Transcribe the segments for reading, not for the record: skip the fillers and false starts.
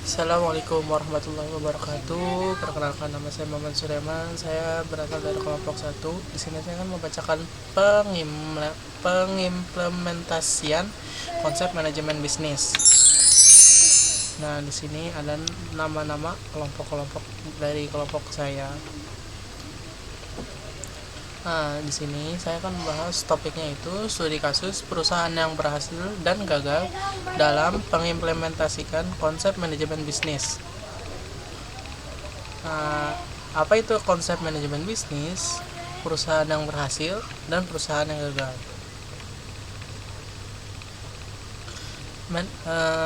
Assalamualaikum warahmatullahi wabarakatuh. Perkenalkan, nama saya Maman Sureman. Saya berasal dari kelompok satu. Di sini saya akan membacakan pengimplementasian konsep manajemen bisnis. Nah, di sini ada nama-nama kelompok-kelompok dari kelompok saya. Nah, di sini saya akan membahas topiknya itu studi kasus perusahaan yang berhasil dan gagal dalam mengimplementasikan konsep manajemen bisnis. Nah, apa itu konsep manajemen bisnis, perusahaan yang berhasil, dan perusahaan yang gagal?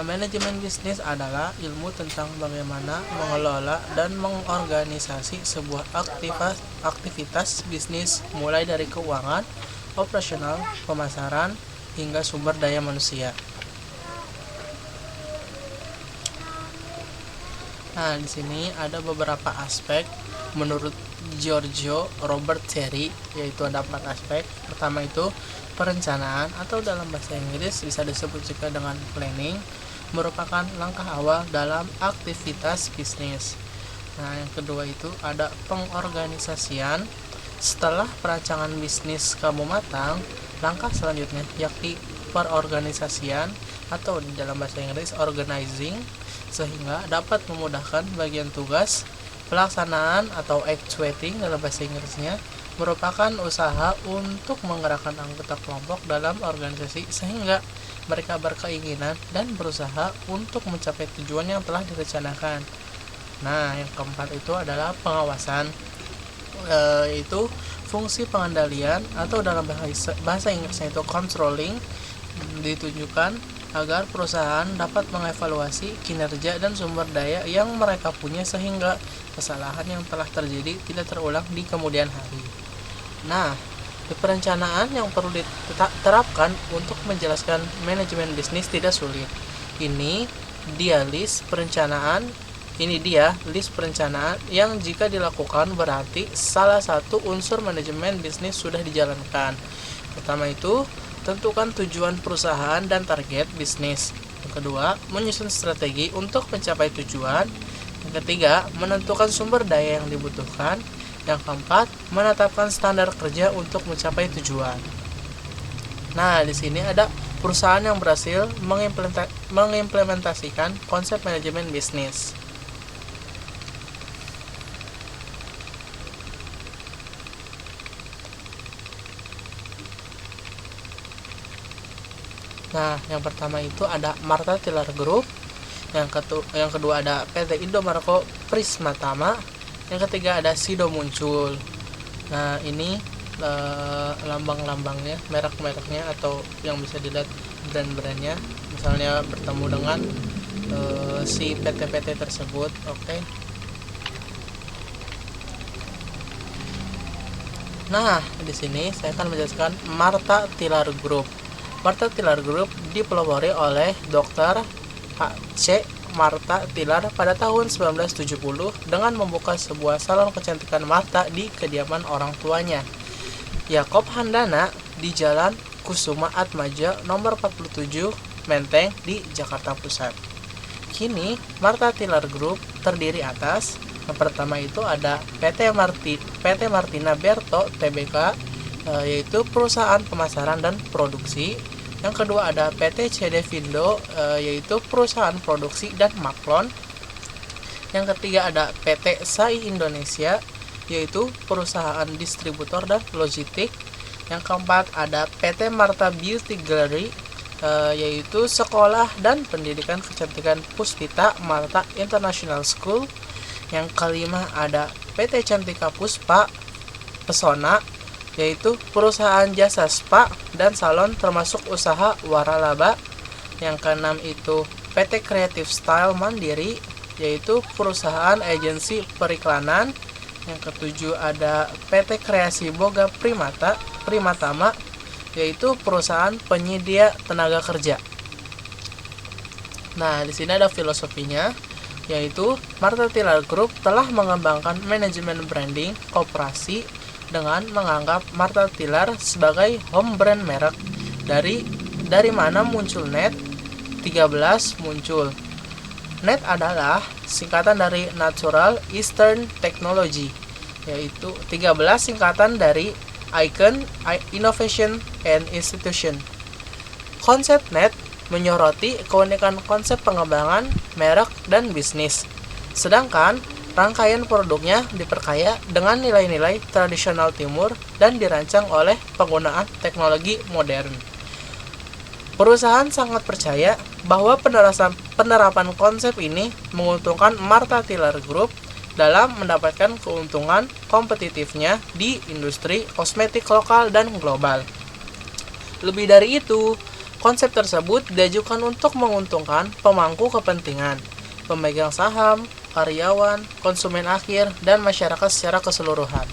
Manajemen bisnis adalah ilmu tentang bagaimana mengelola dan mengorganisasi sebuah aktivitas bisnis, mulai dari keuangan, operasional, pemasaran, hingga sumber daya manusia. Nah, di sini ada beberapa aspek menurut Giorgio Robert Terry, yaitu ada 4 aspek. Pertama itu perencanaan, atau dalam bahasa Inggris bisa disebut juga dengan planning, merupakan langkah awal dalam aktivitas bisnis. Nah, yang kedua itu ada pengorganisasian. Setelah perancangan bisnis kamu matang, langkah selanjutnya yakni perorganisasian, atau di dalam bahasa Inggris organizing, sehingga dapat memudahkan bagian tugas. Pelaksanaan atau actuating dalam bahasa Inggrisnya merupakan usaha untuk menggerakkan anggota kelompok dalam organisasi sehingga mereka berkeinginan dan berusaha untuk mencapai tujuan yang telah direncanakan. Nah, yang keempat itu adalah pengawasan, yaitu fungsi pengendalian, atau dalam bahasa Inggrisnya itu controlling, ditunjukkan agar perusahaan dapat mengevaluasi kinerja dan sumber daya yang mereka punya sehingga kesalahan yang telah terjadi tidak terulang di kemudian hari. Nah, di perencanaan yang perlu diterapkan untuk menjelaskan manajemen bisnis tidak sulit. Ini dia list perencanaan yang jika dilakukan berarti salah satu unsur manajemen bisnis sudah dijalankan. Pertama itu, tentukan tujuan perusahaan dan target bisnis. Yang kedua, menyusun strategi untuk mencapai tujuan. Yang ketiga, menentukan sumber daya yang dibutuhkan. Yang keempat, menetapkan standar kerja untuk mencapai tujuan. Nah, di sini ada perusahaan yang berhasil mengimplementasikan konsep manajemen bisnis. Nah, yang pertama itu ada Martha Tiller Group, yang kedua ada PT Indomarko Prismatama, yang ketiga ada Sido Muncul. Nah, ini lambang-lambangnya, merek-mereknya, atau yang bisa dilihat brand-brandnya, misalnya bertemu dengan si PT-PT tersebut. Oke. Nah, di sini saya akan menjelaskan Martha Tiller Group. Martha Tiller Group dipelopori oleh Dr. H.C. Martha Tiller pada tahun 1970 dengan membuka sebuah salon kecantikan Martha di kediaman orang tuanya, Yakob Handana, di Jalan Kusuma Atmaja nomor 47 Menteng di Jakarta Pusat. Kini Martha Tiller Group terdiri atas, yang pertama itu ada PT Martina Berto Tbk, yaitu perusahaan pemasaran dan produksi. Yang kedua ada PT CD Vindo, yaitu perusahaan produksi dan maklon. Yang ketiga ada PT SAI Indonesia, yaitu perusahaan distributor dan logistik. Yang keempat ada PT Martha Beauty Gallery, yaitu sekolah dan pendidikan kecantikan Puspita Martha International School. Yang kelima ada PT Cantika Puspa Pesona, yaitu perusahaan jasa spa dan salon termasuk usaha waralaba. Yang keenam itu PT Creative Style Mandiri, yaitu perusahaan agensi periklanan. Yang ketujuh ada PT Kreasi Boga Primatama, yaitu perusahaan penyedia tenaga kerja. Nah, di sini ada filosofinya, yaitu Martha Tiller Group telah mengembangkan manajemen branding koperasi dengan menganggap Martha Tiller sebagai home brand merek. Dari mana muncul Net 13 muncul. NET adalah singkatan dari Natural Eastern Technology, yaitu 13 singkatan dari Icon, Innovation, and Institution. Konsep NET menyoroti keunikan konsep pengembangan, merek, dan bisnis. Sedangkan rangkaian produknya diperkaya dengan nilai-nilai tradisional Timur dan dirancang oleh penggunaan teknologi modern. Perusahaan sangat percaya bahwa penerapan konsep ini menguntungkan Martha Tiller Group dalam mendapatkan keuntungan kompetitifnya di industri kosmetik lokal dan global. Lebih dari itu, konsep tersebut diajukan untuk menguntungkan pemangku kepentingan, pemegang saham, karyawan, konsumen akhir, dan masyarakat secara keseluruhan.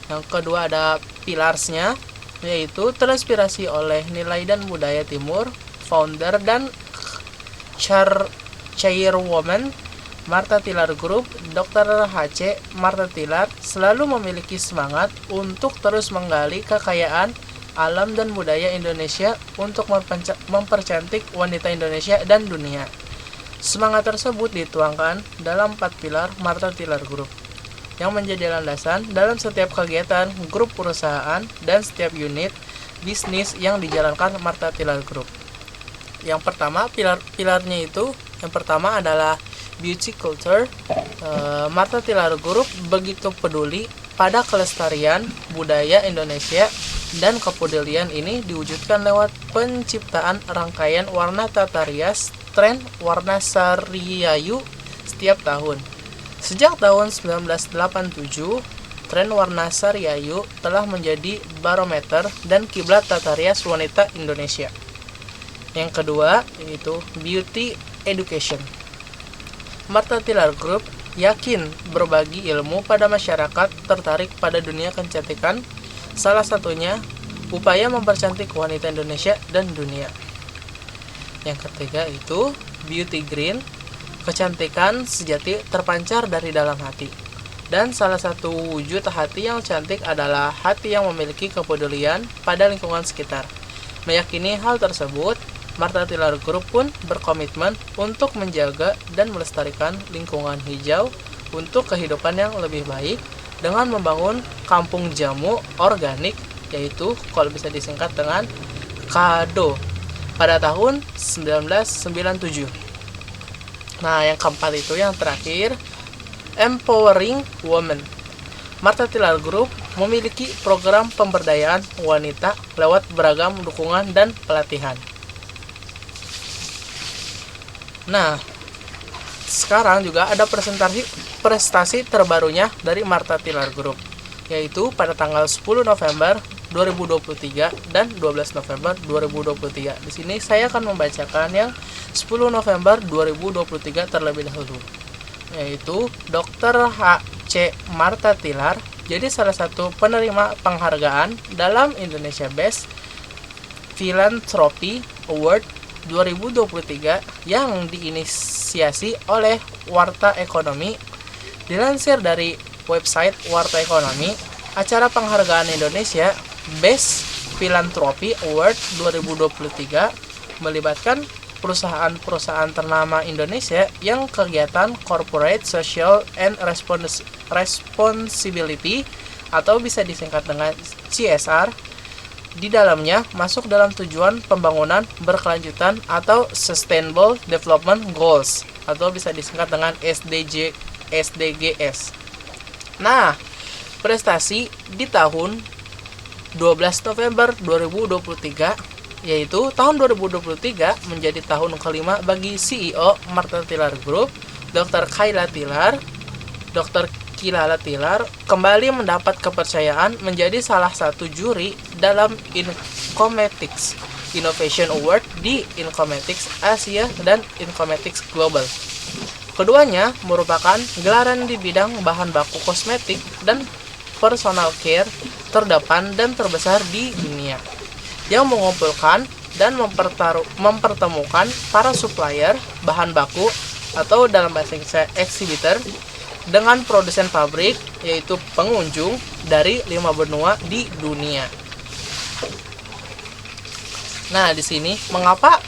Yang kedua ada pilarsnya, yaitu terinspirasi oleh nilai dan budaya Timur. Founder dan chairwoman Martha Tiller Group, Dr. H.C. Martha Tiller, selalu memiliki semangat untuk terus menggali kekayaan alam dan budaya Indonesia untuk mempercantik wanita Indonesia dan dunia. Semangat tersebut dituangkan dalam 4 pilar Martha Tiller Group yang menjadi landasan dalam setiap kegiatan grup perusahaan dan setiap unit bisnis yang dijalankan Martha Tiller Group. Yang pertama, pilarnya itu yang pertama adalah beauty culture. Martha Tiller Group begitu peduli pada kelestarian budaya Indonesia, dan kepedulian ini diwujudkan lewat penciptaan rangkaian warna tata rias tren warna Sariayu setiap tahun. Sejak tahun 1987, tren warna Sariayu telah menjadi barometer dan kiblat tata rias wanita Indonesia. Yang kedua, yaitu beauty education. Martha Tiller Group yakin berbagi ilmu pada masyarakat tertarik pada dunia kecantikan, salah satunya upaya mempercantik wanita Indonesia dan dunia. Yang ketiga itu beauty green. Kecantikan sejati terpancar dari dalam hati. Dan salah satu wujud hati yang cantik adalah hati yang memiliki kepedulian pada lingkungan sekitar. Meyakini hal tersebut, Martha Tiller Group pun berkomitmen untuk menjaga dan melestarikan lingkungan hijau untuk kehidupan yang lebih baik dengan membangun kampung jamu organik, yaitu kalau bisa disingkat dengan KADO, pada tahun 1997. Nah, yang keempat itu yang terakhir, empowering women. Martha Tiller Group memiliki program pemberdayaan wanita lewat beragam dukungan dan pelatihan. Nah, sekarang juga ada prestasi terbarunya dari Martha Tiller Group, yaitu pada tanggal 10 November 2023 dan 12 November 2023. Di sini saya akan membacakan yang 10 November 2023 terlebih dahulu, yaitu Dr. H.C. Martha Tiller jadi salah satu penerima penghargaan dalam Indonesia Best Philanthropy Award 2023 yang diinisiasi oleh Warta Ekonomi. Dilansir dari website Warta Ekonomi, acara penghargaan Indonesia Best Philanthropy Award 2023 melibatkan perusahaan-perusahaan ternama Indonesia yang kegiatan Corporate Social and Responsibility atau bisa disingkat dengan CSR di dalamnya masuk dalam tujuan pembangunan berkelanjutan atau Sustainable Development Goals atau bisa disingkat dengan SDGs. Nah, prestasi di tahun 12 November 2023, yaitu tahun 2023 menjadi tahun kelima bagi CEO Martha Tiller Group, Dr. Kayla Tiller. Dr. Kayla Tiller kembali mendapat kepercayaan menjadi salah satu juri dalam Incometics Innovation Award di Incometics Asia dan Incometics Global. Keduanya merupakan gelaran di bidang bahan baku kosmetik dan personal care terdepan dan terbesar di dunia, yang mengumpulkan dan mempertemukan para supplier bahan baku atau dalam bahasa Inggris exhibitor dengan produsen pabrik, yaitu pengunjung dari 5 benua di dunia. Nah, di sini mengapa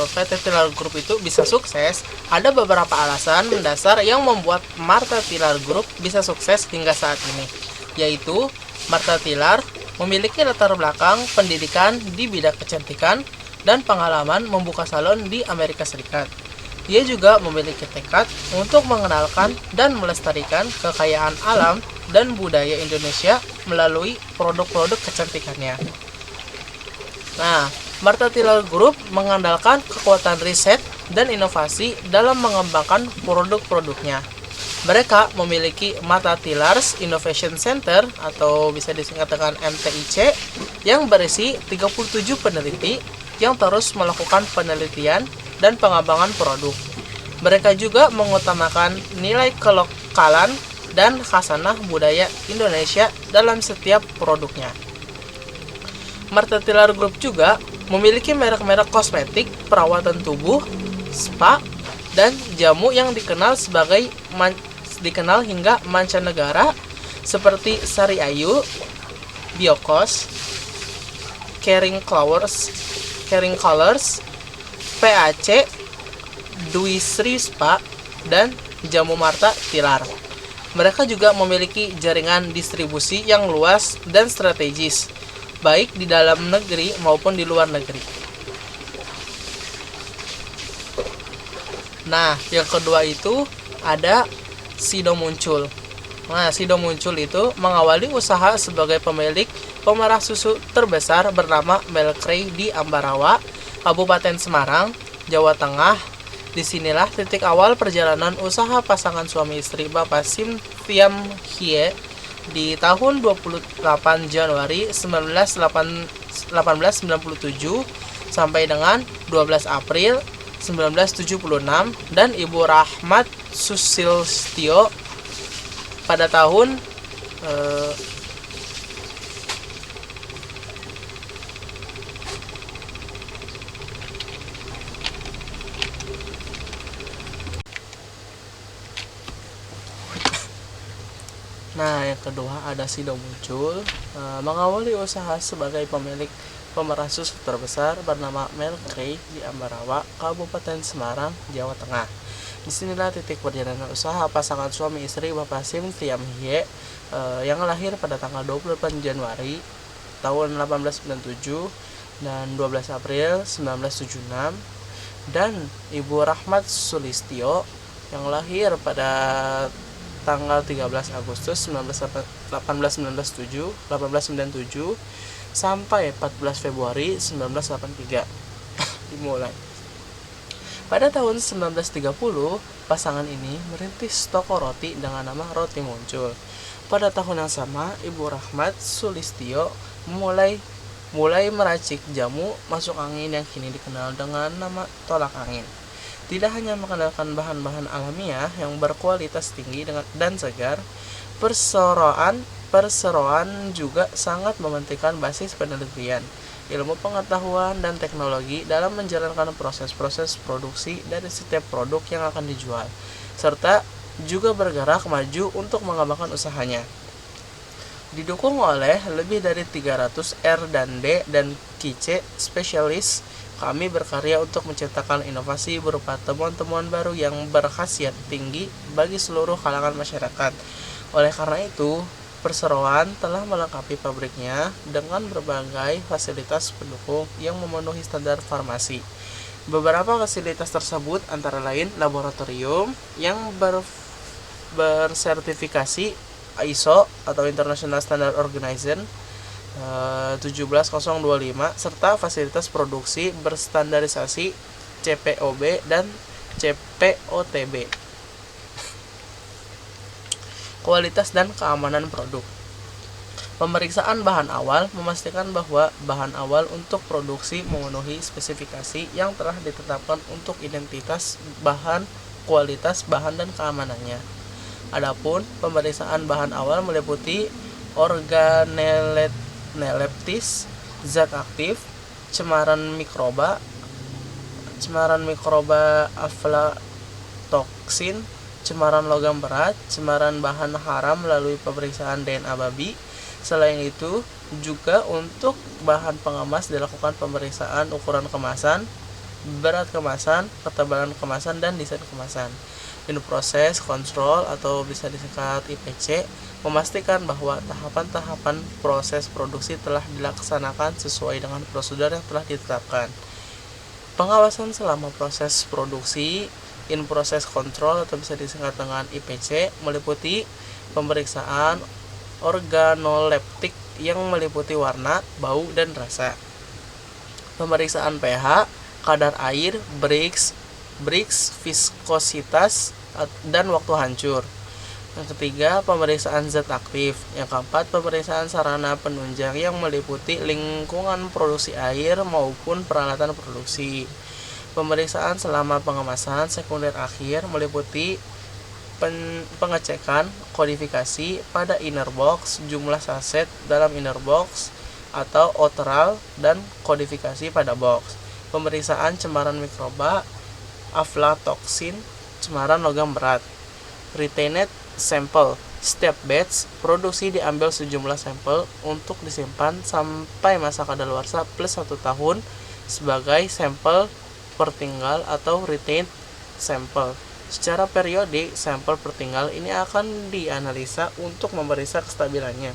PT Tilar Group itu bisa sukses, ada beberapa alasan mendasar yang membuat Martha Tilar Group bisa sukses hingga saat ini, yaitu Martha Tilar memiliki latar belakang pendidikan di bidang kecantikan dan pengalaman membuka salon di Amerika Serikat. Dia juga memiliki tekad untuk mengenalkan dan melestarikan kekayaan alam dan budaya Indonesia melalui produk-produk kecantikannya. Nah, Martha Tilar Group mengandalkan kekuatan riset dan inovasi dalam mengembangkan produk-produknya. Mereka memiliki Martha Tilar's Innovation Center atau bisa disingkat dengan MTIC yang berisi 37 peneliti yang terus melakukan penelitian dan pengembangan produk. Mereka juga mengutamakan nilai kelokalan dan khasanah budaya Indonesia dalam setiap produknya. Martha Tilar Group juga memiliki merek-merek kosmetik, perawatan tubuh, spa, dan jamu yang dikenal hingga mancanegara seperti Sari Ayu, Biokos, Caring Colors, PAC, Dwi Sri Spa, dan jamu Martha Tilar. Mereka juga memiliki jaringan distribusi yang luas dan strategis, baik di dalam negeri maupun di luar negeri. Nah, yang kedua itu ada Sido Muncul. Nah, Sido Muncul itu mengawali usaha sebagai pemilik pemerah susu terbesar bernama Melkray di Ambarawa, Kabupaten Semarang, Jawa Tengah. Disinilah titik awal perjalanan usaha pasangan suami istri Bapak Sim Thiam Hie di tahun 28 Januari 1897 sampai dengan 12 April 1976 dan Ibu Rahmat Susilstio pada tahun Nah, yang kedua ada Sido Muncul, mengawali usaha sebagai pemilik pemerah susu terbesar bernama Melkray di Ambarawa, Kabupaten Semarang, Jawa Tengah. Disinilah titik perjalanan usaha pasangan suami istri Bapak Sim Thiam Hie yang lahir pada tanggal 28 Januari tahun 1897 dan 12 April 1976, dan Ibu Rahmat Sulistyo yang lahir pada tanggal 13 Agustus 1897 sampai 14 Februari 1983. Dimulai. Pada tahun 1930, pasangan ini merintis toko roti dengan nama Roti Muncul. Pada tahun yang sama, Ibu Rahmat Sulistyo mulai meracik jamu masuk angin yang kini dikenal dengan nama tolak angin. Tidak hanya mengandalkan bahan-bahan alamiah yang berkualitas tinggi dan segar, perseroan juga sangat mementingkan basis penelitian, ilmu pengetahuan, dan teknologi dalam menjalankan proses-proses produksi dari setiap produk yang akan dijual, serta juga bergerak maju untuk mengembangkan usahanya. Didukung oleh lebih dari 300 R&D dan QC spesialis, kami berkarya untuk menciptakan inovasi berupa temuan-temuan baru yang berkhasiat tinggi bagi seluruh kalangan masyarakat. Oleh karena itu, perseroan telah melengkapi pabriknya dengan berbagai fasilitas pendukung yang memenuhi standar farmasi. Beberapa fasilitas tersebut antara lain laboratorium yang bersertifikasi ISO atau International Standard Organization 17025 serta fasilitas produksi berstandarisasi CPOB dan CPOTB. Kualitas dan keamanan produk. Pemeriksaan bahan awal memastikan bahwa bahan awal untuk produksi memenuhi spesifikasi yang telah ditetapkan untuk identitas bahan, kualitas bahan, dan keamanannya. Adapun pemeriksaan bahan awal meliputi organoleptis, zat aktif, cemaran mikroba aflatoksin, cemaran logam berat, cemaran bahan haram melalui pemeriksaan DNA babi. Selain itu, juga untuk bahan pengemas dilakukan pemeriksaan ukuran kemasan, berat kemasan, ketebalan kemasan, dan desain kemasan. In proses control atau bisa disingkat IPC memastikan bahwa tahapan-tahapan proses produksi telah dilaksanakan sesuai dengan prosedur yang telah ditetapkan. Pengawasan selama proses produksi in process control atau bisa disingkat dengan IPC meliputi pemeriksaan organoleptik yang meliputi warna, bau, dan rasa. Pemeriksaan pH, kadar air, Brix, viskositas, dan waktu hancur. Yang ketiga, pemeriksaan zat aktif. Yang keempat, pemeriksaan sarana penunjang yang meliputi lingkungan produksi air maupun peralatan produksi. Pemeriksaan selama pengemasan sekunder akhir meliputi pengecekan kodifikasi pada inner box, jumlah saset dalam inner box atau outeral, dan kodifikasi pada box. Pemeriksaan cemaran mikroba, aflatoksin, cemaran logam berat. Retained sample. Setiap batch produksi diambil sejumlah sampel untuk disimpan sampai masa kadaluarsa plus 1 tahun sebagai sampel pertinggal atau retained sample. Secara periodik, sampel pertinggal ini akan dianalisa untuk memeriksa kestabilannya.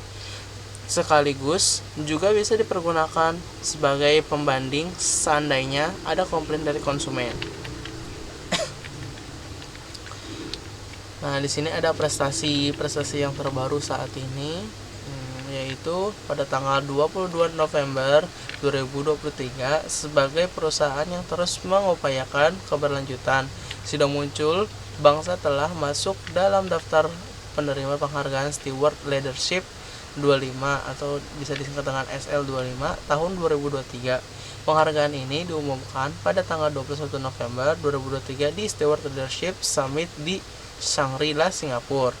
Sekaligus juga bisa dipergunakan sebagai pembanding seandainya ada komplain dari konsumen. Nah, di sini ada prestasi yang terbaru saat ini, yaitu pada tanggal 22 November 2023 sebagai perusahaan yang terus mengupayakan keberlanjutan. Sudah muncul, Bangsa telah masuk dalam daftar penerima penghargaan Steward Leadership 25 atau bisa disingkat dengan SL25 tahun 2023. Penghargaan ini diumumkan pada tanggal 21 November 2023 di Steward Leadership Summit di Shangri-La, Singapura.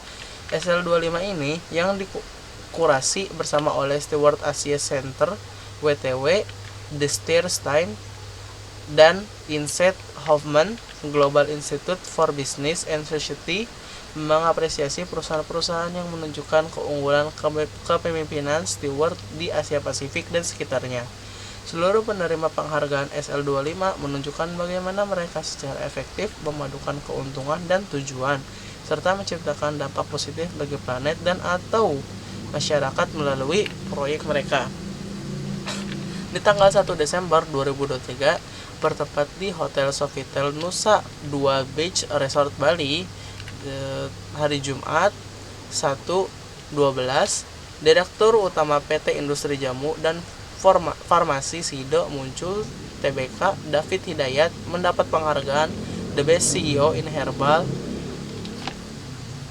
SL25 ini yang dikurasi bersama oleh Steward Asia Center, WTW, The Stein, dan Insight Hoffman Global Institute for Business and Society, mengapresiasi perusahaan-perusahaan yang menunjukkan keunggulan kepemimpinan steward di Asia Pasifik dan sekitarnya. Seluruh penerima penghargaan SL25 menunjukkan bagaimana mereka secara efektif memadukan keuntungan dan tujuan, serta menciptakan dampak positif bagi planet dan atau masyarakat melalui proyek mereka. Di tanggal 1 Desember 2023, bertempat di Hotel Sofitel Nusa Dua Beach Resort Bali, hari Jumat 1/12, Direktur Utama PT Industri Jamu dan Farmasi Sido Muncul Tbk David Hidayat mendapat penghargaan The Best CEO in Herbal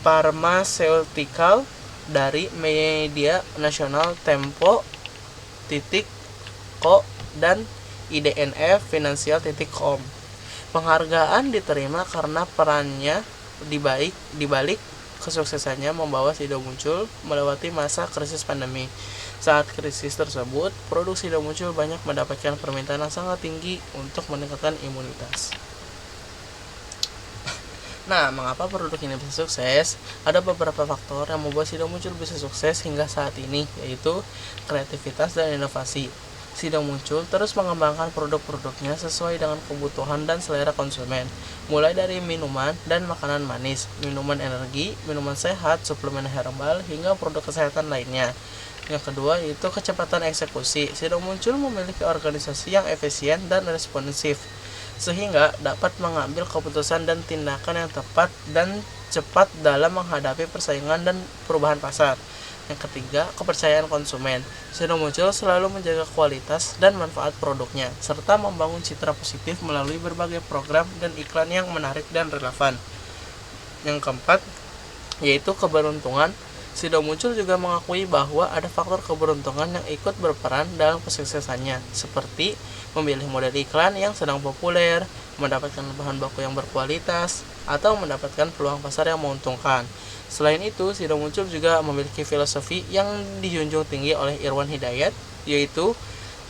Pharmaceutical dari media nasional Tempo, Co, dan IDNF Financial.com. Penghargaan diterima karena perannya di balik kesuksesannya membawa Sido Muncul melewati masa krisis pandemi. Saat krisis tersebut, produk Sido Muncul banyak mendapatkan permintaan yang sangat tinggi untuk meningkatkan imunitas. Nah, mengapa produk ini bisa sukses? Ada beberapa faktor yang membuat Sido Muncul bisa sukses hingga saat ini, yaitu kreativitas dan inovasi. Sido Muncul terus mengembangkan produk-produknya sesuai dengan kebutuhan dan selera konsumen, mulai dari minuman dan makanan manis, minuman energi, minuman sehat, suplemen herbal, hingga produk kesehatan lainnya. Yang kedua yaitu kecepatan eksekusi. Sido Muncul memiliki organisasi yang efisien dan responsif, sehingga dapat mengambil keputusan dan tindakan yang tepat dan cepat dalam menghadapi persaingan dan perubahan pasar. Yang ketiga, kepercayaan konsumen. Sido Muncul selalu menjaga kualitas dan manfaat produknya, serta membangun citra positif melalui berbagai program dan iklan yang menarik dan relevan. Yang keempat, yaitu keberuntungan. Sido Muncul juga mengakui bahwa ada faktor keberuntungan yang ikut berperan dalam kesuksesannya, seperti memilih model iklan yang sedang populer, mendapatkan bahan baku yang berkualitas, atau mendapatkan peluang pasar yang menguntungkan. Selain itu, Sido Muncul juga memiliki filosofi yang dijunjung tinggi oleh Irwan Hidayat, yaitu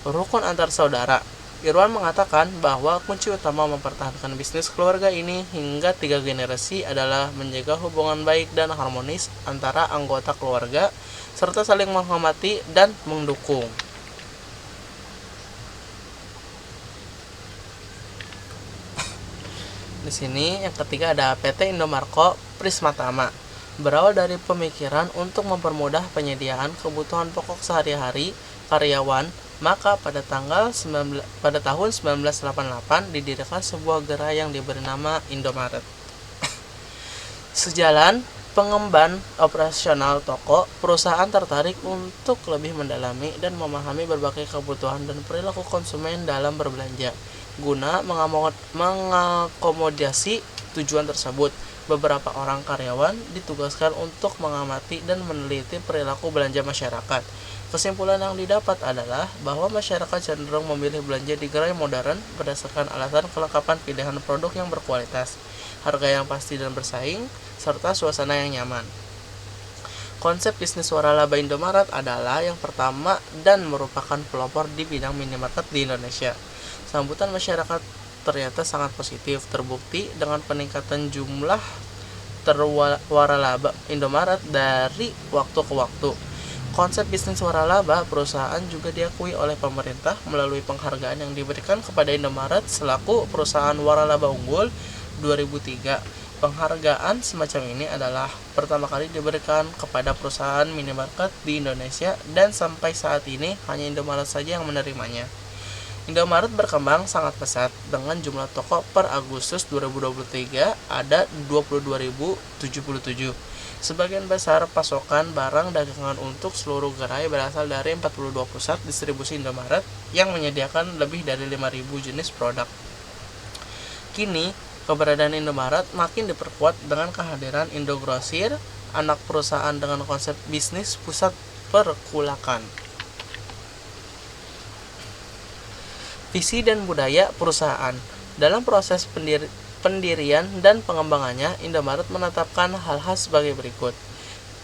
rukun antar saudara. Irwan mengatakan bahwa kunci utama mempertahankan bisnis keluarga ini hingga 3 generasi adalah menjaga hubungan baik dan harmonis antara anggota keluarga, serta saling menghormati dan mendukung. Di sini yang ketiga ada PT Indomarko Prismatama. Berawal dari pemikiran untuk mempermudah penyediaan kebutuhan pokok sehari-hari karyawan, maka pada tahun 1988 didirikan sebuah gerai yang diberi nama Indomaret. Sejalan pengemban operasional toko, perusahaan tertarik untuk lebih mendalami dan memahami berbagai kebutuhan dan perilaku konsumen dalam berbelanja. Guna mengakomodasi tujuan tersebut, beberapa orang karyawan ditugaskan untuk mengamati dan meneliti perilaku belanja masyarakat. Kesimpulan yang didapat adalah bahwa masyarakat cenderung memilih belanja di gerai modern berdasarkan alasan kelengkapan pilihan produk yang berkualitas, harga yang pasti dan bersaing, serta suasana yang nyaman. Konsep bisnis waralaba Indomaret adalah yang pertama dan merupakan pelopor di bidang minimarket di Indonesia. Sambutan masyarakat ternyata sangat positif, terbukti dengan peningkatan jumlah waralaba Indomaret dari waktu ke waktu. Konsep bisnis waralaba perusahaan juga diakui oleh pemerintah melalui penghargaan yang diberikan kepada Indomaret selaku perusahaan waralaba unggul 2003. Penghargaan semacam ini adalah pertama kali diberikan kepada perusahaan minimarket di Indonesia dan sampai saat ini hanya Indomaret saja yang menerimanya. Indomaret berkembang sangat pesat dengan jumlah toko per Agustus 2023 ada 22.077. Sebagian besar pasokan barang dagangan untuk seluruh gerai berasal dari 42 pusat distribusi Indomaret yang menyediakan lebih dari 5.000 jenis produk. Kini, keberadaan Indomaret makin diperkuat dengan kehadiran Indogrosir, anak perusahaan dengan konsep bisnis pusat perkulakan. Visi dan budaya perusahaan. Dalam proses pendirian dan pengembangannya, Indomaret menetapkan hal-hal sebagai berikut.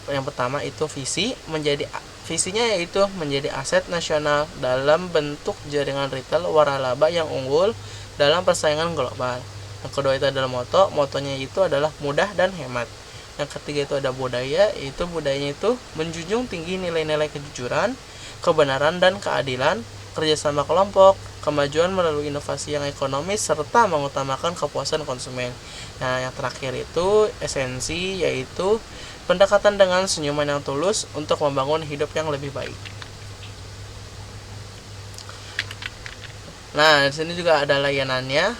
Yang pertama itu visinya yaitu menjadi aset nasional dalam bentuk jaringan retail waralaba yang unggul dalam persaingan global. Yang kedua itu adalah motonya itu adalah mudah dan hemat. Yang ketiga itu ada budaya, yaitu budayanya itu menjunjung tinggi nilai-nilai kejujuran, kebenaran dan keadilan, kerjasama kelompok, kemajuan melalui inovasi yang ekonomis, serta mengutamakan kepuasan konsumen. Nah, yang terakhir itu esensi, yaitu pendekatan dengan senyuman yang tulus untuk membangun hidup yang lebih baik. Nah, di sini juga ada layanannya.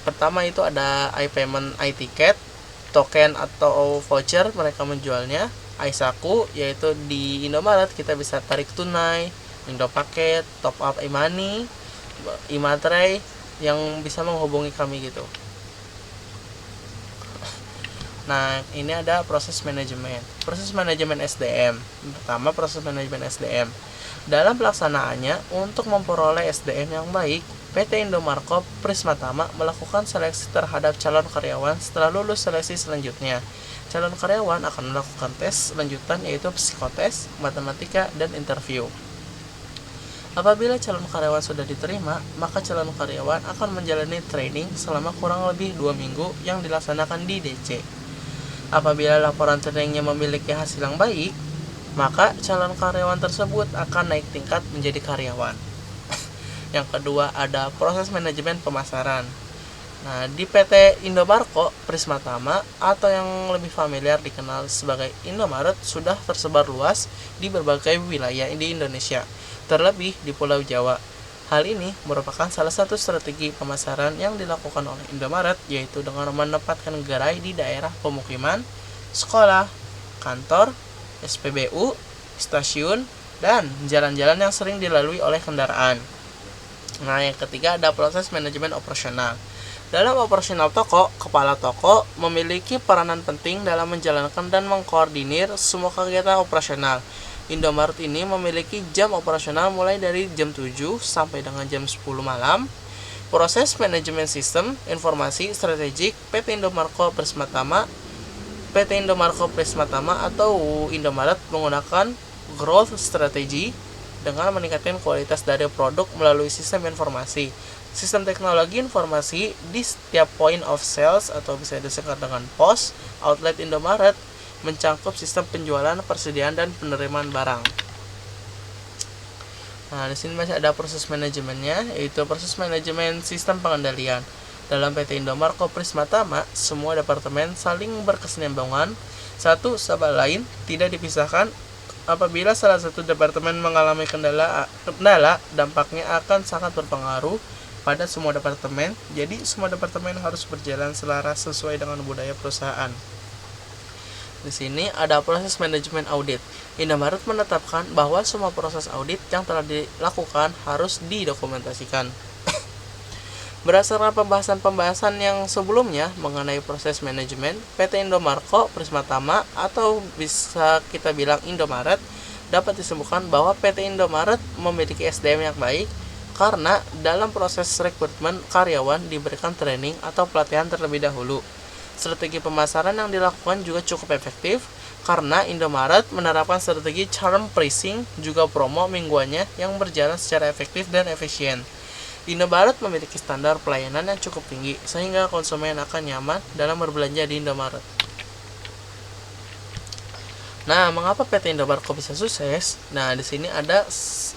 Pertama itu ada iPayment, iTicket, token atau voucher mereka menjualnya. iSaku, yaitu di Indomaret kita bisa tarik tunai, Indopaket, top up e-money, e-materai yang bisa menghubungi kami gitu. Nah, ini ada proses manajemen. Proses manajemen SDM. Pertama, proses manajemen SDM. Dalam pelaksanaannya, untuk memperoleh SDM yang baik, PT Indomarko Prismatama melakukan seleksi terhadap calon karyawan. Setelah lulus seleksi selanjutnya, calon karyawan akan melakukan tes lanjutan yaitu psikotes, matematika, dan interview. Apabila calon karyawan sudah diterima, maka calon karyawan akan menjalani training selama kurang lebih 2 minggu yang dilaksanakan di DC. Apabila laporan trainingnya memiliki hasil yang baik, maka calon karyawan tersebut akan naik tingkat menjadi karyawan. Yang kedua ada proses manajemen pemasaran. Nah, di PT Indomarko Prismatama atau yang lebih familiar dikenal sebagai Indomaret sudah tersebar luas di berbagai wilayah di Indonesia, terlebih di Pulau Jawa. Hal ini merupakan salah satu strategi pemasaran yang dilakukan oleh Indomaret, yaitu dengan menempatkan gerai di daerah pemukiman, sekolah, kantor, SPBU, stasiun, dan jalan-jalan yang sering dilalui oleh kendaraan. Nah, yang ketiga ada proses manajemen operasional. Dalam operasional toko, kepala toko memiliki peranan penting dalam menjalankan dan mengkoordinir semua kegiatan operasional. Indomaret ini memiliki jam operasional mulai dari jam 7 sampai dengan jam 10 malam. Proses manajemen sistem informasi strategik PT Indomarko Prismatama atau Indomaret menggunakan growth strategy dengan meningkatkan kualitas dari produk melalui sistem informasi. Sistem teknologi informasi di setiap point of sales atau bisa disingkat dengan POS, outlet Indomaret mencangkup sistem penjualan, persediaan, dan penerimaan barang. Nah, di sini masih ada proses manajemennya, yaitu proses manajemen sistem pengendalian. Dalam PT Indomarko Prismatama, semua departemen saling berkesinambungan satu sama lain, tidak dipisahkan. Apabila salah satu departemen mengalami kendala, dampaknya akan sangat berpengaruh pada semua departemen. Jadi semua departemen harus berjalan selaras sesuai dengan budaya perusahaan. Di sini ada proses manajemen audit. Indomaret menetapkan bahwa semua proses audit yang telah dilakukan harus didokumentasikan. Berdasarkan pembahasan yang sebelumnya mengenai proses manajemen, PT Indomarko Prismatama atau bisa kita bilang Indomaret dapat disebutkan bahwa PT Indomaret memiliki SDM yang baik karena dalam proses rekrutmen karyawan diberikan training atau pelatihan terlebih dahulu. Strategi pemasaran yang dilakukan juga cukup efektif karena Indomaret menerapkan strategi charm pricing juga promo mingguannya yang berjalan secara efektif dan efisien. Indomaret memiliki standar pelayanan yang cukup tinggi sehingga konsumen akan nyaman dalam berbelanja di Indomaret. Nah, mengapa PT Indomarko bisa sukses? Nah, di sini ada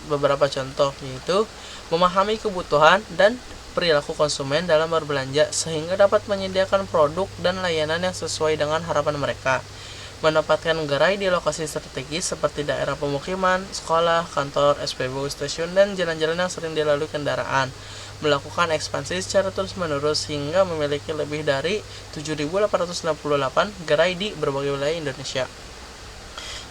beberapa contoh, yaitu memahami kebutuhan dan perilaku konsumen dalam berbelanja sehingga dapat menyediakan produk dan layanan yang sesuai dengan harapan mereka. Menempatkan gerai di lokasi strategis seperti daerah pemukiman, sekolah, kantor, SPBU, stasiun, dan jalan-jalan yang sering dilalui kendaraan. Melakukan ekspansi secara terus-menerus hingga memiliki lebih dari 7.868 gerai di berbagai wilayah Indonesia.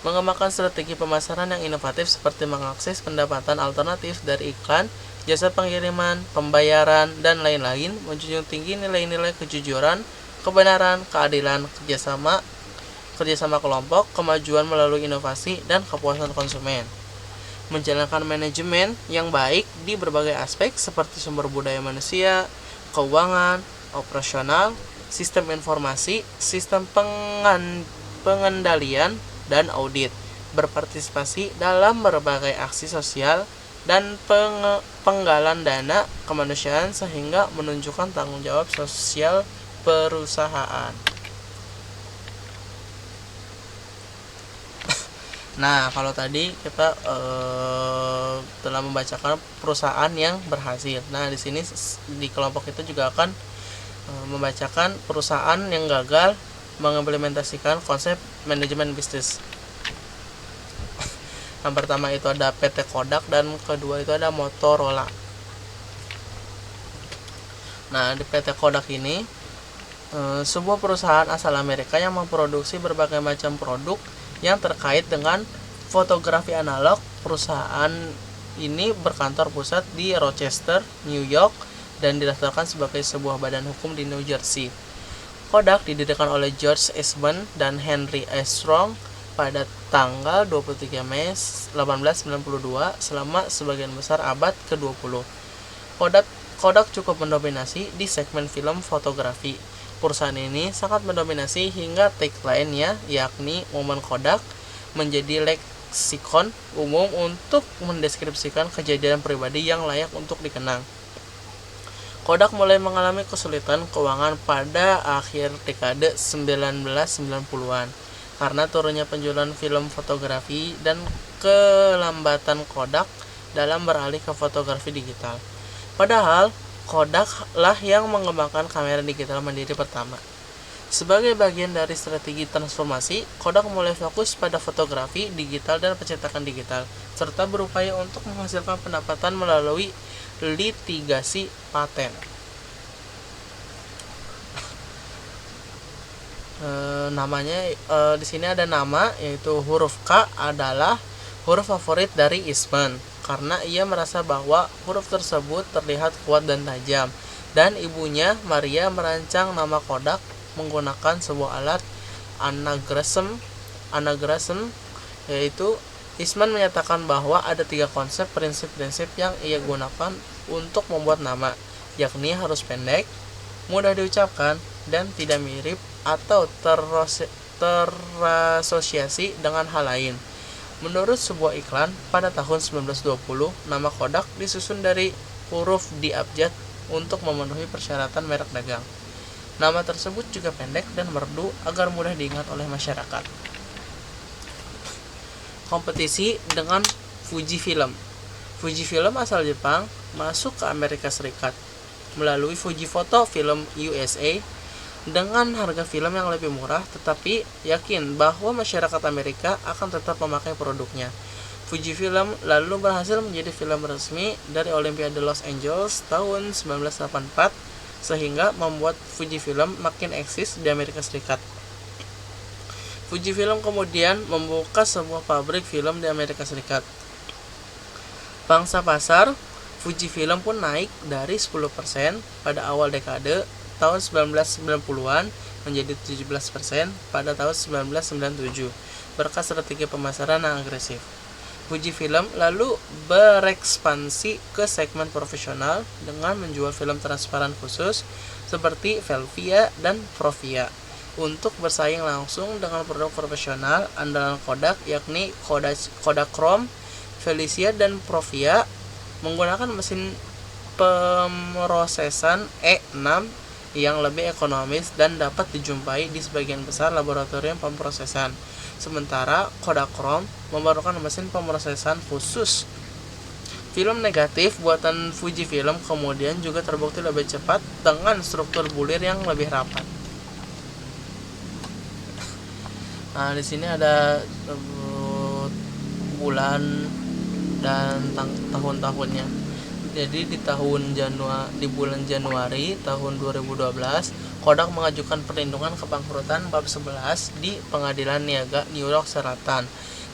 Mengembangkan strategi pemasaran yang inovatif seperti mengakses pendapatan alternatif dari iklan, jasa pengiriman, pembayaran, dan lain-lain, menjunjung tinggi nilai-nilai kejujuran, kebenaran, keadilan, kerjasama kelompok, kemajuan melalui inovasi, dan kepuasan konsumen. Menjalankan manajemen yang baik di berbagai aspek seperti sumber daya manusia, keuangan, operasional, sistem informasi, sistem pengendalian, dan audit. Berpartisipasi dalam berbagai aksi sosial dan penggalan dana kemanusiaan sehingga menunjukkan tanggung jawab sosial perusahaan. Nah, kalau tadi kita telah membacakan perusahaan yang berhasil. Nah, di sini di kelompok kita juga akan membacakan perusahaan yang gagal mengimplementasikan konsep manajemen bisnis. Yang pertama itu ada PT Kodak dan kedua itu ada Motorola. Nah, di PT Kodak ini sebuah perusahaan asal Amerika yang memproduksi berbagai macam produk yang terkait dengan fotografi analog. Perusahaan ini berkantor pusat di Rochester, New York, dan didaftarkan sebagai sebuah badan hukum di New Jersey. Kodak didirikan oleh George Eastman dan Henry A. Strong pada tanggal 23 Mei 1892 selama sebagian besar abad ke-20. Kodak cukup mendominasi di segmen film fotografi. Perusahaan ini sangat mendominasi hingga tagline-nya, yakni momen Kodak, menjadi leksikon umum untuk mendeskripsikan kejadian pribadi yang layak untuk dikenang. Kodak mulai mengalami kesulitan keuangan pada akhir dekade 1990-an karena turunnya penjualan film fotografi dan kelambatan Kodak dalam beralih ke fotografi digital. Padahal Kodak lah yang mengembangkan kamera digital mandiri pertama. Sebagai bagian dari strategi transformasi, Kodak mulai fokus pada fotografi digital dan pencetakan digital, serta berupaya untuk menghasilkan pendapatan melalui litigasi paten. Di sini ada nama, yaitu huruf K adalah huruf favorit dari Eastman karena ia merasa bahwa huruf tersebut terlihat kuat dan tajam, dan ibunya Maria merancang nama Kodak menggunakan sebuah alat anagrasem, yaitu Eastman menyatakan bahwa ada 3 prinsip-prinsip yang ia gunakan untuk membuat nama, yakni harus pendek, mudah diucapkan, dan tidak mirip atau terasosiasi dengan hal lain. Menurut sebuah iklan pada tahun 1920, nama Kodak disusun dari huruf di abjad untuk memenuhi persyaratan merek dagang. Nama tersebut juga pendek dan merdu agar mudah diingat oleh masyarakat. Kompetisi dengan Fujifilm. Fujifilm asal Jepang masuk ke Amerika Serikat. melalui Fuji Photo Film USA dengan harga film yang lebih murah, tetapi yakin bahwa masyarakat Amerika akan tetap memakai produknya. Fujifilm lalu berhasil menjadi film resmi dari Olimpiade Los Angeles tahun 1984 sehingga membuat Fujifilm makin eksis di Amerika Serikat. Fujifilm kemudian membuka sebuah pabrik film di Amerika Serikat. Pangsa pasar Fujifilm pun naik dari 10% pada awal dekade tahun 1990-an menjadi 17% pada tahun 1997 berkat strategi pemasaran yang agresif. Fujifilm lalu berekspansi ke segmen profesional dengan menjual film transparan khusus seperti Velvia dan Provia untuk bersaing langsung dengan produk profesional andalan Kodak yakni Kodachrome. Felicia dan Provia menggunakan mesin pemrosesan E6 yang lebih ekonomis dan dapat dijumpai di sebagian besar laboratorium pemrosesan. Sementara Kodachrome memerlukan mesin pemrosesan khusus. Film negatif buatan Fujifilm kemudian juga terbukti lebih cepat dengan struktur bulir yang lebih rapat. Nah, di sini ada bulan dan tahun-tahunnya. Jadi di bulan Januari tahun 2012, Kodak mengajukan perlindungan kebangkrutan bab 11 di Pengadilan Niaga New York Selatan.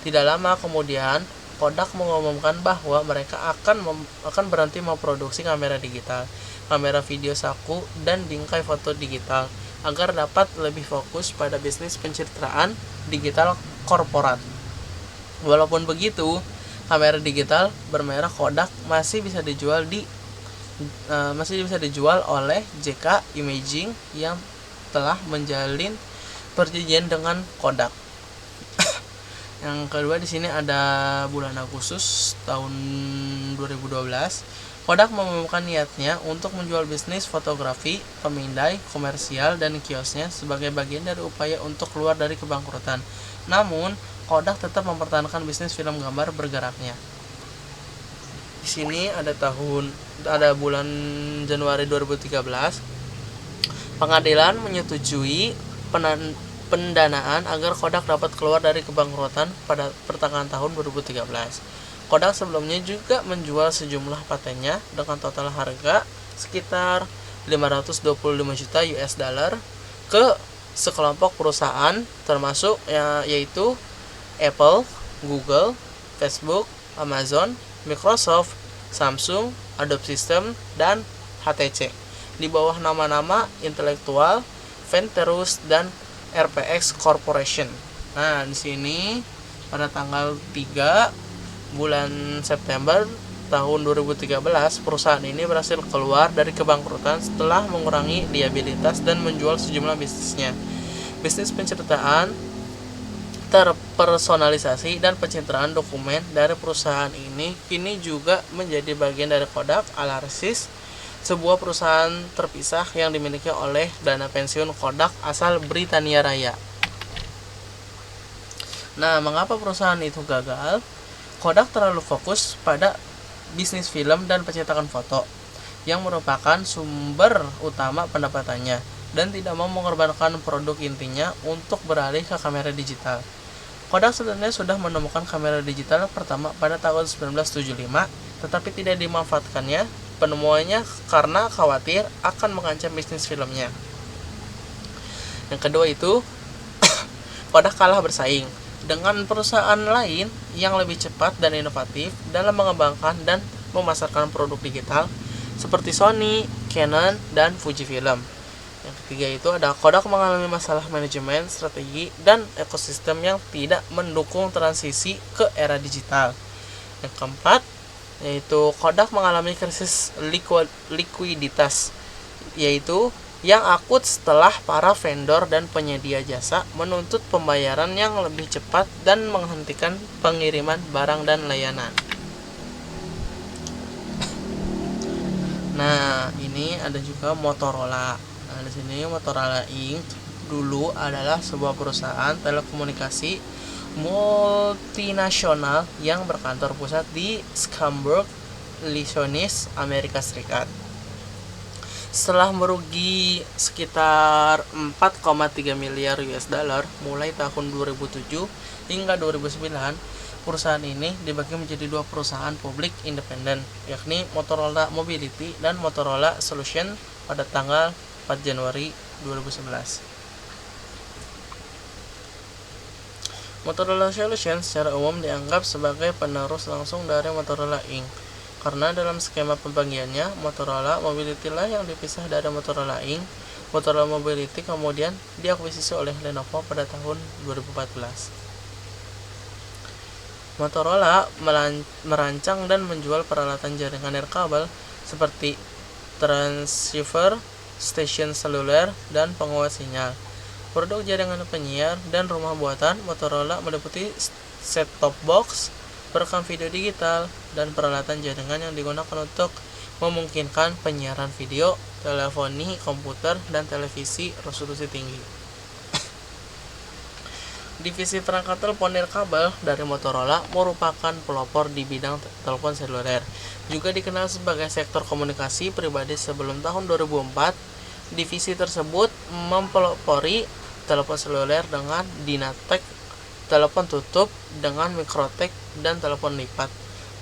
Tidak lama kemudian, Kodak mengumumkan bahwa mereka akan berhenti memproduksi kamera digital, kamera video saku, dan bingkai foto digital agar dapat lebih fokus pada bisnis pencitraan digital korporat. Walaupun begitu, kamera digital bermerek Kodak masih bisa dijual oleh JK Imaging yang telah menjalin perjanjian dengan Kodak. Yang kedua di sini ada bulan Agustus tahun 2012. Kodak mengumumkan niatnya untuk menjual bisnis fotografi, pemindai, komersial, dan kiosnya sebagai bagian dari upaya untuk keluar dari kebangkrutan. Namun, Kodak tetap mempertahankan bisnis film gambar bergeraknya. Di sini ada bulan Januari 2013. Pengadilan menyetujui pendanaan agar Kodak dapat keluar dari kebangkrutan pada pertengahan tahun 2013. Kodak sebelumnya juga menjual sejumlah patennya dengan total harga sekitar 525 juta US dollar ke sekelompok perusahaan termasuk yaitu Apple, Google, Facebook, Amazon, Microsoft, Samsung, Adobe System, dan HTC di bawah nama-nama intelektual, Venterus, dan RPX Corporation. Nah, di sini pada tanggal 3 bulan September tahun 2013, perusahaan ini berhasil keluar dari kebangkrutan setelah mengurangi liabilitas dan menjual sejumlah bisnisnya. Bisnis pencitraan terpersonalisasi dan pencitraan dokumen dari perusahaan ini kini juga menjadi bagian dari Kodak Alarsis, sebuah perusahaan terpisah yang dimiliki oleh dana pensiun Kodak asal Britania Raya. Nah, mengapa perusahaan itu gagal? Kodak terlalu fokus pada bisnis film dan pencetakan foto yang merupakan sumber utama pendapatannya dan tidak mau mengorbankan produk intinya untuk beralih ke kamera digital. Kodak sebenarnya sudah menemukan kamera digital pertama pada tahun 1975, tetapi tidak dimanfaatkannya penemuannya karena khawatir akan mengancam bisnis filmnya. Yang kedua itu, Kodak kalah bersaing dengan perusahaan lain yang lebih cepat dan inovatif dalam mengembangkan dan memasarkan produk digital seperti Sony, Canon, dan Fujifilm. Yang ketiga itu ada Kodak mengalami masalah manajemen, strategi, dan ekosistem yang tidak mendukung transisi ke era digital. Yang keempat yaitu Kodak mengalami krisis likuiditas, yaitu yang akut setelah para vendor dan penyedia jasa menuntut pembayaran yang lebih cepat dan menghentikan pengiriman barang dan layanan. Nah, ini ada juga Motorola. Nah, di sini Motorola Inc. dulu adalah sebuah perusahaan telekomunikasi multinasional yang berkantor pusat di Schaumburg, Illinois, Amerika Serikat. Setelah merugi sekitar 4,3 miliar US dollar mulai tahun 2007 hingga 2009, perusahaan ini dibagi menjadi dua perusahaan publik independen, yakni Motorola Mobility dan Motorola Solutions pada tanggal 4 Januari 2011. Motorola Solutions secara umum dianggap sebagai penerus langsung dari Motorola Inc. Karena dalam skema pembagiannya, Motorola Mobility lah yang dipisah dari Motorola Inc. Motorola Mobility kemudian diakuisisi oleh Lenovo pada tahun 2014. Motorola merancang dan menjual peralatan jaringan nirkabel seperti transceiver, stasiun seluler, dan penguat sinyal. Produk jaringan penyiar dan rumah buatan Motorola meliputi set-top box, perekam video digital, dan peralatan jaringan yang digunakan untuk memungkinkan penyiaran video, teleponi, komputer, dan televisi resolusi tinggi. Divisi perangkat telepon nirkabel dari Motorola merupakan pelopor di bidang telepon seluler. Juga dikenal sebagai sektor komunikasi pribadi sebelum tahun 2004. Divisi tersebut mempelopori telepon seluler dengan Dynatek, telepon tutup dengan Microtek, dan telepon lipat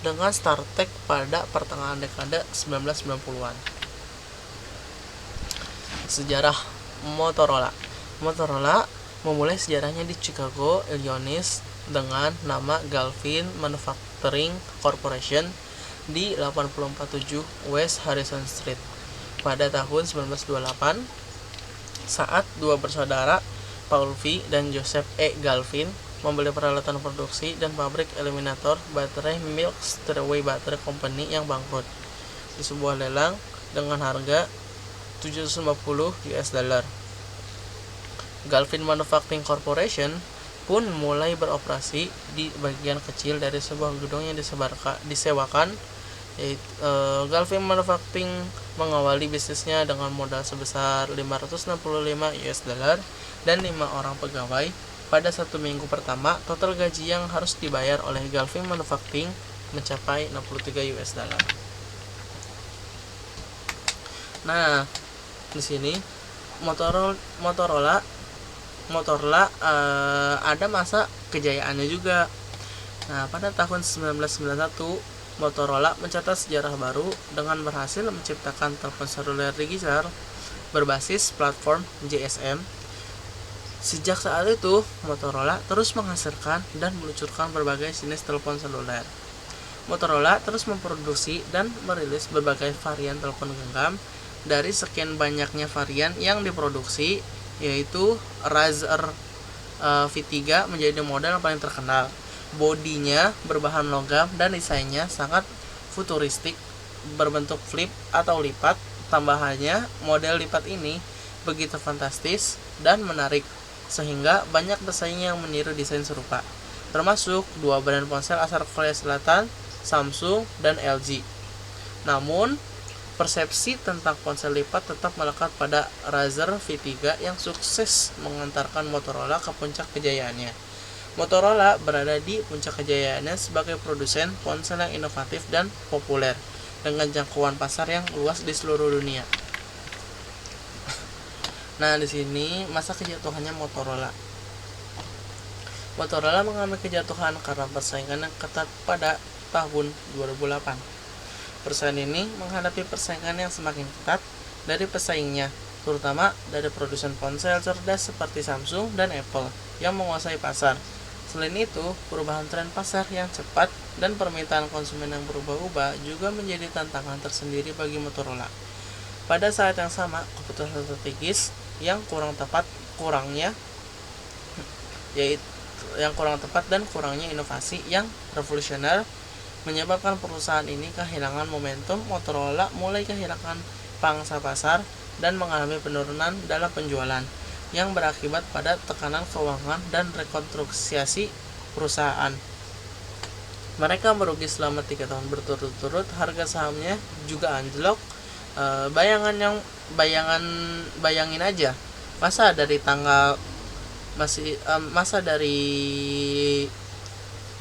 dengan Startek pada pertengahan dekade 1990-an. Sejarah Motorola. Motorola memulai sejarahnya di Chicago, Illinois dengan nama Galvin Manufacturing Corporation di 847 West Harrison Street pada tahun 1928 saat dua bersaudara, Paul V. dan Joseph E. Galvin, membeli peralatan produksi dan pabrik eliminator baterai Milk Stairway Battery Company yang bangkrut di sebuah lelang dengan harga 750 US dollar. Galvin Manufacturing Corporation pun mulai beroperasi di bagian kecil dari sebuah gedung yang disewakan. Galvin Manufacturing mengawali bisnisnya dengan modal sebesar 565 US dollar dan 5 orang pegawai. Pada 1 minggu pertama, total gaji yang harus dibayar oleh Galvin Manufacturing mencapai 63 US dollar. Nah, di sini Motorola ada masa kejayaannya juga. Nah, pada tahun 1991, Motorola mencatat sejarah baru dengan berhasil menciptakan telepon seluler digital berbasis platform GSM. Sejak saat itu, Motorola terus menghasilkan dan meluncurkan berbagai jenis telepon seluler. Motorola terus memproduksi dan merilis berbagai varian telepon genggam. Dari sekian banyaknya varian yang diproduksi, yaitu Razr V3 menjadi model yang paling terkenal. Bodinya berbahan logam dan desainnya sangat futuristik, berbentuk flip atau lipat. Tambahannya, model lipat ini begitu fantastis dan menarik sehingga banyak pesaing yang meniru desain serupa, termasuk dua brand ponsel asal Korea Selatan, Samsung dan LG. Namun, persepsi tentang ponsel lipat tetap melekat pada Razr V3 yang sukses mengantarkan Motorola ke puncak kejayaannya. Motorola berada di puncak kejayaannya sebagai produsen ponsel yang inovatif dan populer dengan jangkauan pasar yang luas di seluruh dunia. Nah, di sini masa kejatuhannya Motorola. Motorola mengalami kejatuhan karena persaingan yang ketat pada tahun 2008. Perusahaan ini menghadapi persaingan yang semakin ketat dari pesaingnya, terutama dari produsen ponsel cerdas seperti Samsung dan Apple yang menguasai pasar. Selain itu, perubahan tren pasar yang cepat dan permintaan konsumen yang berubah-ubah juga menjadi tantangan tersendiri bagi Motorola. Pada saat yang sama, keputusan strategis yang kurang tepat dan kurangnya inovasi yang revolusioner menyebabkan perusahaan ini kehilangan momentum. Motorola mulai kehilangan pangsa pasar dan mengalami penurunan dalam penjualan yang berakibat pada tekanan keuangan dan rekonstruksi perusahaan. Mereka merugi selama 3 tahun berturut-turut, harga sahamnya juga anjlok. Bayangin aja, masa dari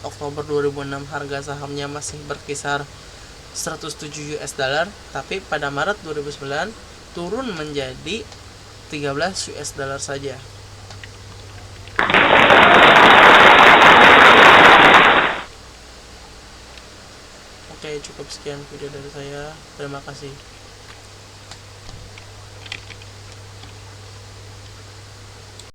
Oktober 2006 harga sahamnya masih berkisar 107 US dollar, tapi pada Maret 2009 turun menjadi 13 US dollar saja. Oke, cukup sekian video dari saya. Terima kasih.